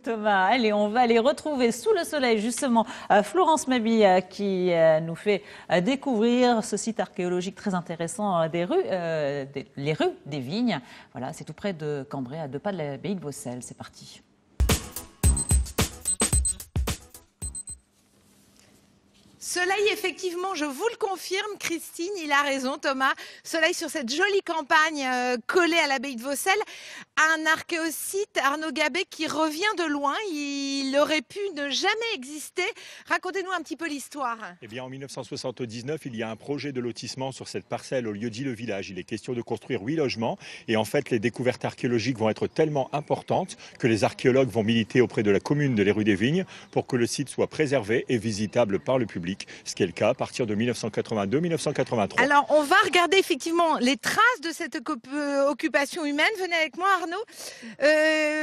Thomas. Allez, on va aller retrouver sous le soleil justement Florence Mabille qui nous fait découvrir ce site archéologique très intéressant les rues des Vignes. Voilà, c'est tout près de Cambrai, à 2 pas de l'abbaye de Vaucelles. C'est parti. Soleil, effectivement, je vous le confirme, Christine, il a raison, Thomas. Soleil sur cette jolie campagne collée à l'abbaye de Vaucelles. Un archéosite, Arnaud Gabet, qui revient de loin. Il aurait pu ne jamais exister. Racontez-nous un petit peu l'histoire. Eh bien, en 1979, il y a un projet de lotissement sur cette parcelle au lieu-dit le village. Il est question de construire 8 logements. Et en fait, les découvertes archéologiques vont être tellement importantes que les archéologues vont militer auprès de la commune de les Rues des Vignes pour que le site soit préservé et visitable par le public. Ce qui est le cas à partir de 1982-1983. Alors, on va regarder effectivement les traces de cette occupation humaine. Venez avec moi, Arnaud.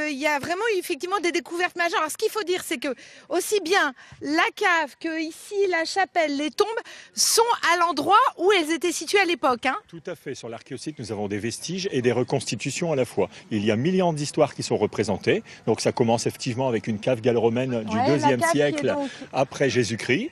Il y a vraiment effectivement des découvertes majeures. Alors, ce qu'il faut dire, c'est que aussi bien la cave que ici, la chapelle, les tombes sont à l'endroit où elles étaient situées à l'époque. Hein. Tout à fait. Sur l'archéosite, nous avons des vestiges et des reconstitutions à la fois. Il y a millions d'histoires qui sont représentées. Donc, ça commence effectivement avec une cave gallo-romaine du IIe siècle après Jésus-Christ.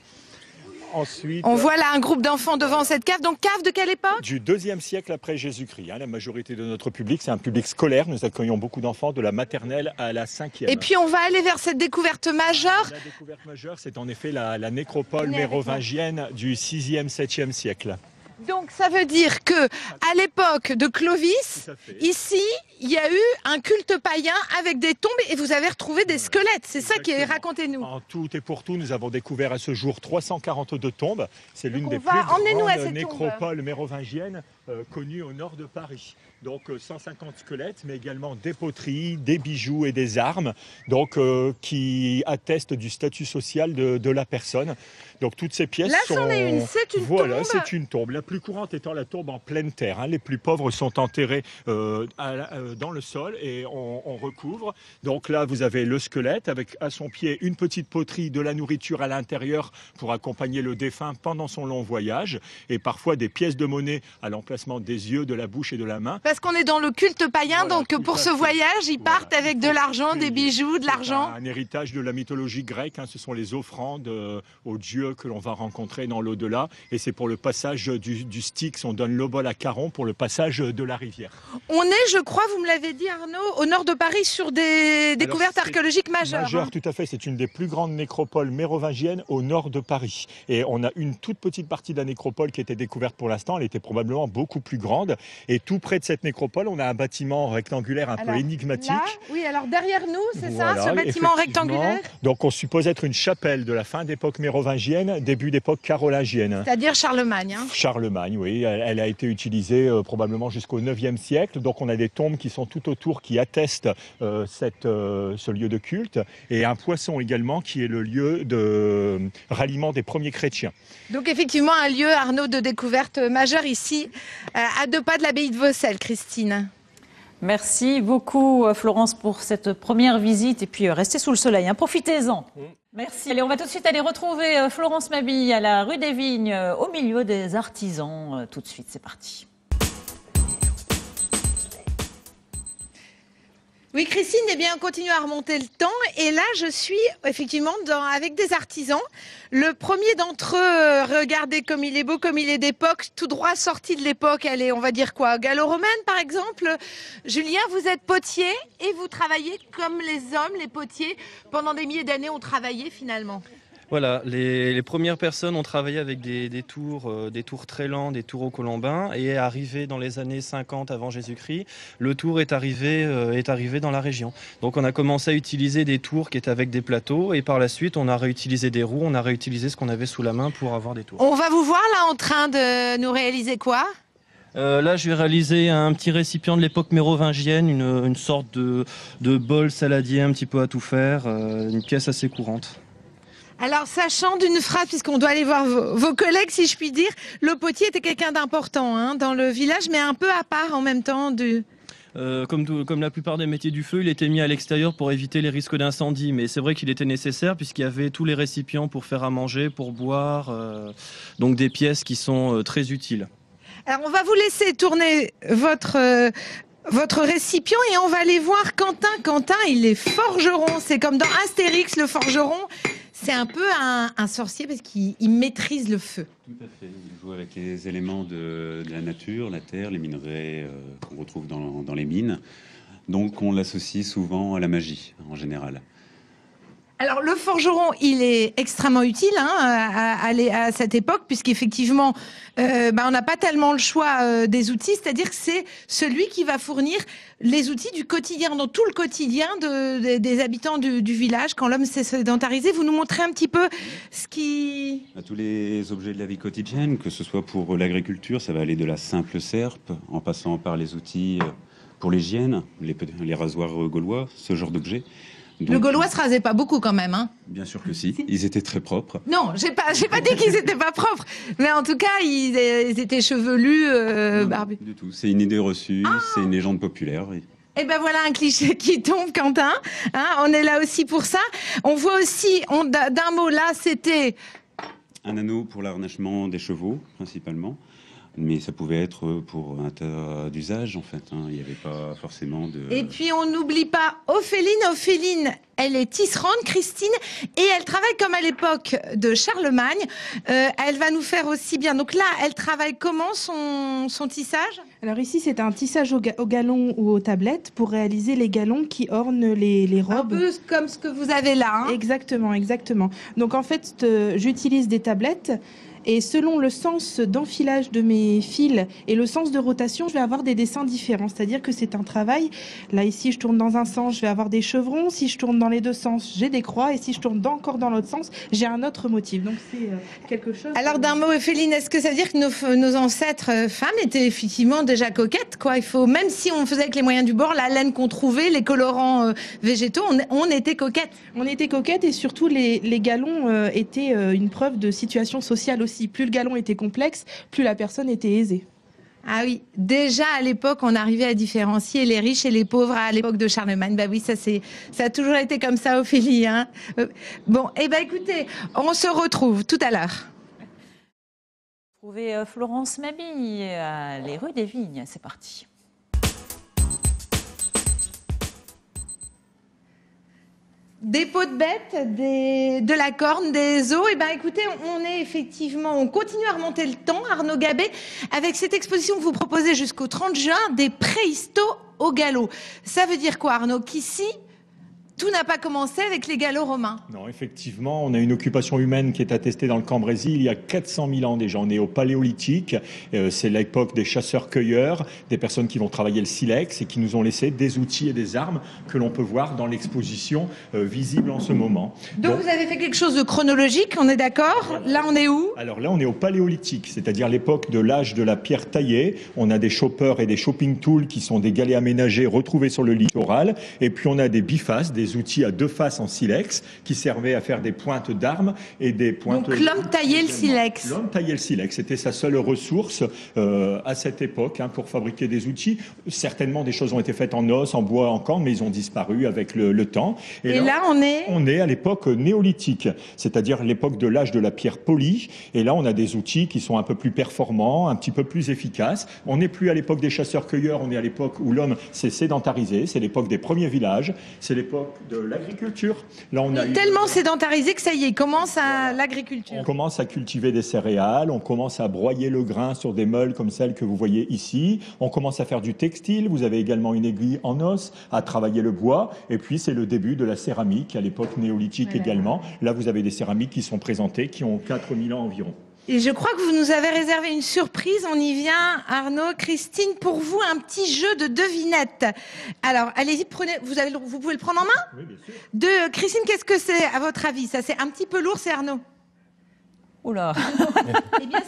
Ensuite, on voit là un groupe d'enfants devant cette cave. Donc cave de quelle époque? Du IIe siècle après Jésus-Christ. La majorité de notre public, c'est un public scolaire. Nous accueillons beaucoup d'enfants de la maternelle à la 5e. Et puis on va aller vers cette découverte majeure. La découverte majeure, c'est en effet la nécropole mérovingienne du 6e, 7e siècle. Donc ça veut dire que à l'époque de Clovis, ici, il y a eu un culte païen avec des tombes et vous avez retrouvé des squelettes. C'est ça qui est, racontez-nous. En tout et pour tout, nous avons découvert à ce jour 342 tombes. C'est l'une des plus grandes nécropoles mérovingiennes connues au nord de Paris. Donc 150 squelettes, mais également des poteries, des bijoux et des armes, donc qui attestent du statut social de la personne. Donc toutes ces pièces sont... Là, c'en est une, c'est une tombe. Voilà, c'est une tombe. La plus courante étant la tombe en pleine terre. Les plus pauvres sont enterrés dans le sol et on recouvre. Donc là, vous avez le squelette avec à son pied une petite poterie, de la nourriture à l'intérieur pour accompagner le défunt pendant son long voyage, et parfois des pièces de monnaie à l'emplacement des yeux, de la bouche et de la main. Parce qu'on est dans le culte païen, voilà, donc pour ce voyage, ils partent avec de l'argent, des bijoux, de l'argent. Un héritage de la mythologie grecque, ce sont les offrandes aux dieux que l'on va rencontrer dans l'au-delà. Et c'est pour le passage du Styx, on donne l'obol à Caron pour le passage de la rivière. On est, je crois, vous me l'avez dit Arnaud, au nord de Paris sur des découvertes archéologiques majeures. Tout à fait, c'est une des plus grandes nécropoles mérovingiennes au nord de Paris. Et on a une toute petite partie de la nécropole qui était découverte pour l'instant, elle était probablement beaucoup plus grande. Et tout près de cette nécropole, on a un bâtiment rectangulaire un peu énigmatique. Là, oui, alors derrière nous, c'est ça, ce bâtiment rectangulaire. Donc on suppose être une chapelle de la fin d'époque mérovingienne, début d'époque carolingienne. C'est-à-dire Charlemagne. Charlemagne, oui. Elle a été utilisée probablement jusqu'au 9e siècle. Donc on a des tombes qui sont tout autour, qui attestent ce lieu de culte. Et un poisson également, qui est le lieu de ralliement des premiers chrétiens. Donc effectivement, un lieu, Arnaud, de découverte majeure ici, à 2 pas de l'abbaye de Vaucelles, Christine. Merci beaucoup Florence pour cette première visite et puis restez sous le soleil, profitez-en. Merci. Allez, on va tout de suite aller retrouver Florence Mabille à la rue des Vignes au milieu des artisans. Tout de suite, c'est parti. Oui, Christine, eh bien, on continue à remonter le temps. Et là, je suis effectivement avec des artisans. Le premier d'entre eux, regardez comme il est beau, comme il est d'époque, tout droit sorti de l'époque. Elle est, on va dire quoi, gallo-romaine, par exemple. Julien, vous êtes potier et vous travaillez comme les hommes, les potiers, pendant des milliers d'années ont travaillé finalement. Voilà, les premières personnes ont travaillé avec des tours très lents, des tours au colombin, et arrivé dans les années 50 avant Jésus-Christ, le tour est arrivé dans la région. Donc on a commencé à utiliser des tours qui étaient avec des plateaux, et par la suite on a réutilisé des roues, on a réutilisé ce qu'on avait sous la main pour avoir des tours. On va vous voir là en train de nous réaliser quoi ? Là, je vais réaliser un petit récipient de l'époque mérovingienne, une sorte de bol saladier un petit peu à tout faire, une pièce assez courante. Alors, sachant d'une phrase, puisqu'on doit aller voir vos collègues, si je puis dire, le potier était quelqu'un d'important dans le village, mais un peu à part en même temps. Comme la plupart des métiers du feu, il était mis à l'extérieur pour éviter les risques d'incendie. Mais c'est vrai qu'il était nécessaire puisqu'il y avait tous les récipients pour faire à manger, pour boire, donc des pièces qui sont très utiles. Alors, on va vous laisser tourner votre votre récipient et on va aller voir Quentin. Quentin, il est forgeron. C'est comme dans Astérix, le forgeron. C'est un peu un sorcier parce qu'il maîtrise le feu. Tout à fait. Il joue avec les éléments de la nature, la terre, les minerais qu'on retrouve dans les mines. Donc on l'associe souvent à la magie, en général. Alors le forgeron, il est extrêmement utile à cette époque, puisqu'effectivement, on n'a pas tellement le choix des outils, c'est-à-dire que c'est celui qui va fournir les outils du quotidien, dans tout le quotidien des habitants du village, quand l'homme s'est sédentarisé. Vous nous montrez un petit peu ce qui... Tous les objets de la vie quotidienne, que ce soit pour l'agriculture, ça va aller de la simple serpe, en passant par les outils pour l'hygiène, les rasoirs gaulois, ce genre d'objets. Donc, le Gaulois se rasait pas beaucoup quand même, hein. Bien sûr que si, ils étaient très propres. Non, j'ai pas dit qu'ils étaient pas propres, mais en tout cas, ils étaient chevelus, barbus. Du tout, c'est une idée reçue, c'est une légende populaire. Et ben voilà un cliché qui tombe, Quentin. Hein, on est là aussi pour ça. On voit aussi, d'un mot là, c'était... Un anneau pour l'harnachement des chevaux, principalement. Mais ça pouvait être pour un tas d'usages, en fait. Hein. Il n'y avait pas forcément de... Et puis, on n'oublie pas Ophéline. Ophéline, elle est tisserande, Christine, et elle travaille comme à l'époque de Charlemagne. Elle va nous faire aussi bien. Donc là, elle travaille comment son tissage? Alors ici, c'est un tissage au galon ou aux tablettes pour réaliser les galons qui ornent les robes. Un peu comme ce que vous avez là. Hein. Exactement, exactement. Donc en fait, j'utilise des tablettes. Et selon le sens d'enfilage de mes fils et le sens de rotation, je vais avoir des dessins différents. C'est-à-dire que c'est un travail. Là, ici, je tourne dans un sens, je vais avoir des chevrons. Si je tourne dans les deux sens, j'ai des croix. Et si je tourne encore dans l'autre sens, j'ai un autre motif. Donc, c'est quelque chose... Alors, d'un mot, Ophéline, est-ce que ça veut dire que nos ancêtres femmes étaient effectivement déjà coquettes, quoi? Il faut, même si on faisait avec les moyens du bord, la laine qu'on trouvait, les colorants végétaux, on était coquettes. On était coquettes et surtout, les galons étaient une preuve de situation sociale aussi. Plus le galon était complexe, plus la personne était aisée. Ah oui, déjà à l'époque, on arrivait à différencier les riches et les pauvres à l'époque de Charlemagne. Bah oui, ça a toujours été comme ça, Ophélie. Hein. Bon, eh ben écoutez, on se retrouve tout à l'heure. Trouvez Florence Mabille, les rues des Vignes. C'est parti. Des peaux de bêtes, de la corne, des os. Et ben écoutez, on continue à remonter le temps, Arnaud Gabet, avec cette exposition que vous proposez jusqu'au 30 juin, des préhistos au galop. Ça veut dire quoi, Arnaud? Qu'ici, tout n'a pas commencé avec les galops romains. Non, effectivement, on a une occupation humaine qui est attestée dans le Cambrésis il y a 400 000 ans déjà. On est au Paléolithique, c'est l'époque des chasseurs-cueilleurs, des personnes qui vont travailler le silex et qui nous ont laissé des outils et des armes que l'on peut voir dans l'exposition visible en ce moment. Donc vous avez fait quelque chose de chronologique, on est d'accord? Là, on est où? Alors là, on est au Paléolithique, c'est-à-dire l'époque de l'âge de la pierre taillée. On a des choppers et des chopping tools qui sont des galets aménagés retrouvés sur le littoral. Et puis on a des bifaces, des outils à deux faces en silex qui servaient à faire des pointes d'armes et des pointes... Donc l'homme taillait le silex. L'homme taillait le silex, c'était sa seule ressource à cette époque pour fabriquer des outils. Certainement des choses ont été faites en os, en bois, en corne, mais ils ont disparu avec le temps. Et là, on est à l'époque néolithique, c'est-à-dire l'époque de l'âge de la pierre polie. Et là, on a des outils qui sont un peu plus performants, un petit peu plus efficaces. On n'est plus à l'époque des chasseurs-cueilleurs, on est à l'époque où l'homme s'est sédentarisé. C'est l'époque des premiers villages, c'est l'époque de l'agriculture. Là, on a tellement sédentarisé que ça y est, commence à l'agriculture. On commence à cultiver des céréales, on commence à broyer le grain sur des meules comme celles que vous voyez ici. On commence à faire du textile. Vous avez également une aiguille en os, à travailler le bois. Et puis, c'est le début de la céramique à l'époque néolithique également. Là, vous avez des céramiques qui sont présentées, qui ont 4000 ans environ. Et je crois que vous nous avez réservé une surprise. On y vient, Arnaud, Christine, pour vous, un petit jeu de devinettes. Alors, allez-y, vous pouvez le prendre en main? Oui, bien sûr. Christine, qu'est-ce que c'est, à votre avis? Ça, c'est un petit peu lourd, c'est Arnaud? Oula. Eh bien,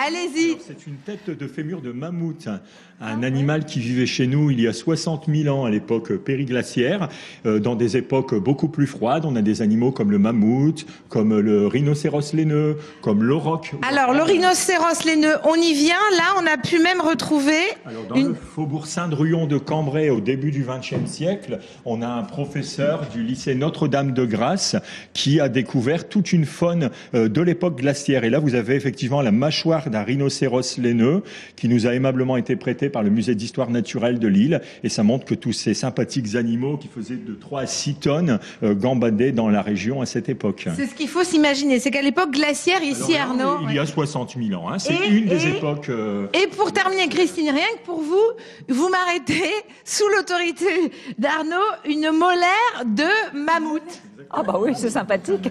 allez-y. C'est une tête de fémur de mammouth, un animal qui vivait chez nous il y a 60 000 ans à l'époque périglaciaire, dans des époques beaucoup plus froides. On a des animaux comme le mammouth, comme le rhinocéros laineux, comme l'auroch. Alors, le rhinocéros laineux, on y vient. Là, on a pu même retrouver... Alors, dans le faubourg Saint-Druyon de Cambrai, au début du XXe siècle, on a un professeur du lycée Notre-Dame de Grasse qui a découvert toute une faune de l'époque glaciaire glaciaire. Et là, vous avez effectivement la mâchoire d'un rhinocéros laineux qui nous a aimablement été prêtée par le musée d'histoire naturelle de Lille. Et ça montre que tous ces sympathiques animaux qui faisaient de 3 à 6 tonnes gambadaient dans la région à cette époque. C'est ce qu'il faut s'imaginer, c'est qu'à l'époque glaciaire, ici, Alors là, Arnaud... il y a 60 000 ans, hein. C'est une des époques... Et pour terminer, Christine, rien que pour vous, vous m'arrêtez, sous l'autorité d'Arnaud, une molaire de mammouth. Ah bah oui, c'est sympathique.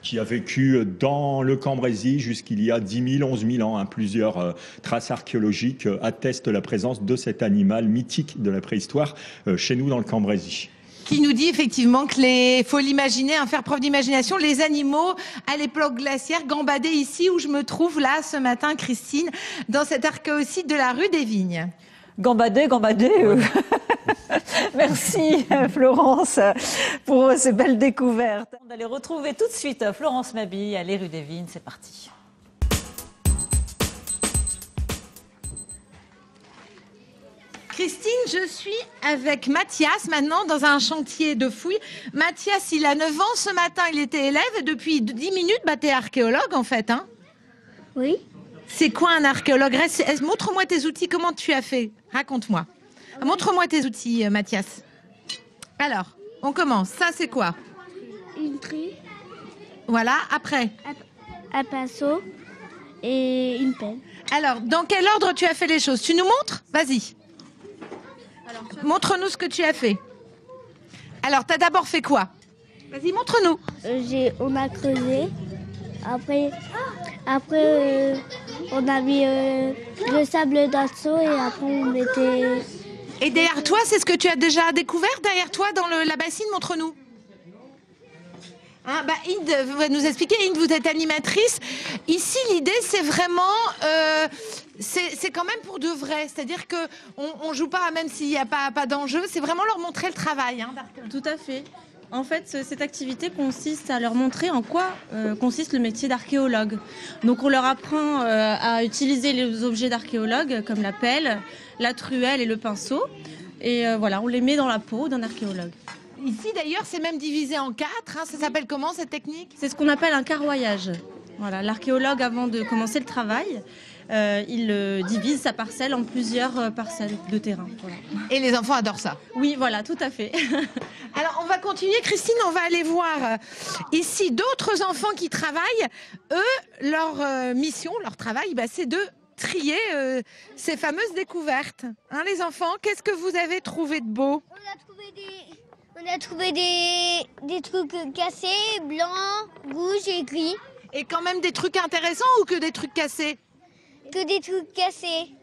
Qui a vécu dans le Cambrésis jusqu'il y a 10 000, 11 000 ans. Hein. Plusieurs traces archéologiques attestent la présence de cet animal mythique de la préhistoire chez nous dans le Cambrésis. Qui nous dit effectivement que faut l'imaginer, hein, faire preuve d'imagination, les animaux à l'époque glaciaire gambadaient ici où je me trouve là ce matin, Christine, dans cet archéosite de la rue des Vignes. Gambader. Ouais. Merci Florence pour ces belles découvertes. On va aller retrouver tout de suite Florence Mabille à les rues des Vignes. C'est parti. Christine, je suis avec Mathias maintenant dans un chantier de fouilles. Mathias, il a 9 ans. Ce matin, il était élève et depuis 10 minutes, t'es archéologue en fait. Hein? Oui. C'est quoi un archéologue? Montre-moi tes outils. Comment tu as fait? Raconte-moi. Montre-moi tes outils, Mathias. Alors, on commence. Ça, c'est quoi? Une truie, Voilà, après. un pinceau et une pelle. Alors, dans quel ordre tu as fait les choses? Tu nous montres? Vas-y. Montre-nous ce que tu as fait. Alors, tu as d'abord fait quoi? Vas-y, montre-nous. On a creusé. Après on a mis le sable dans le seau et après on mettait... Et derrière toi, c'est ce que tu as déjà découvert derrière toi dans la bassine? Montre-nous. Hein, Inde va nous expliquer. Inde, vous êtes animatrice. Ici, l'idée, c'est vraiment... c'est quand même pour de vrai. C'est-à-dire qu'on ne joue pas, même s'il n'y a pas d'enjeu. C'est vraiment leur montrer le travail. Hein, tout à fait. En fait, cette activité consiste à leur montrer en quoi consiste le métier d'archéologue. Donc on leur apprend à utiliser les objets d'archéologue comme la pelle, la truelle et le pinceau. Et voilà, on les met dans la peau d'un archéologue. Ici d'ailleurs, c'est même divisé en 4. Hein. Ça s'appelle comment cette technique? C'est ce qu'on appelle un carroyage. Voilà, l'archéologue, avant de commencer le travail, il divise sa parcelle en plusieurs parcelles de terrain. Voilà. Et les enfants adorent ça? Oui, voilà, tout à fait. Alors, on va continuer. Christine, on va aller voir ici d'autres enfants qui travaillent. Eux, leur mission, leur travail, c'est de trier ces fameuses découvertes. Hein, les enfants, qu'est-ce que vous avez trouvé de beau? On a trouvé des trucs cassés, blancs, rouges et gris. Et quand même des trucs intéressants ou que des trucs cassés? Que des trucs cassés.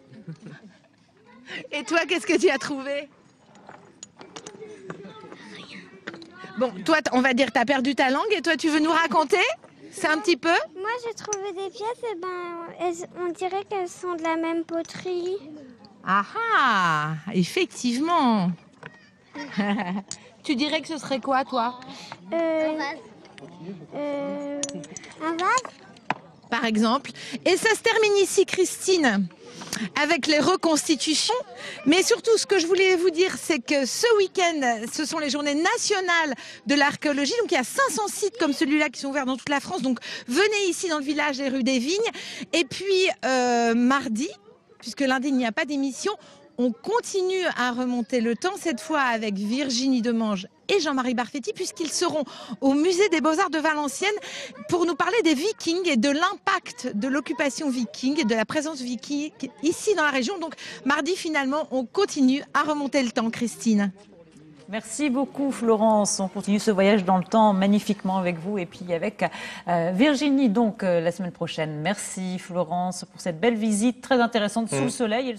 Et toi, qu'est-ce que tu as trouvé? Bon, toi, on va dire que tu as perdu ta langue et toi, tu veux nous raconter? C'est un petit peu? Moi, j'ai trouvé des pièces, on dirait qu'elles sont de la même poterie. Ah ah, effectivement. Tu dirais que ce serait quoi, toi? Un vase? Par exemple. Et ça se termine ici, Christine, avec les reconstitutions. Mais surtout, ce que je voulais vous dire, c'est que ce week-end, ce sont les journées nationales de l'archéologie. Donc, il y a 500 sites comme celui-là qui sont ouverts dans toute la France. Donc, venez ici dans le village des rues des Vignes. Et puis, mardi, puisque lundi, il n'y a pas d'émission, on continue à remonter le temps, cette fois avec Virginie Demange et Jean-Marie Barfetti, puisqu'ils seront au musée des Beaux-Arts de Valenciennes pour nous parler des Vikings et de l'impact de l'occupation viking et de la présence viking ici dans la région. Donc mardi, finalement, on continue à remonter le temps, Christine. Merci beaucoup Florence. On continue ce voyage dans le temps magnifiquement avec vous et puis avec Virginie donc la semaine prochaine. Merci Florence pour cette belle visite très intéressante sous le soleil.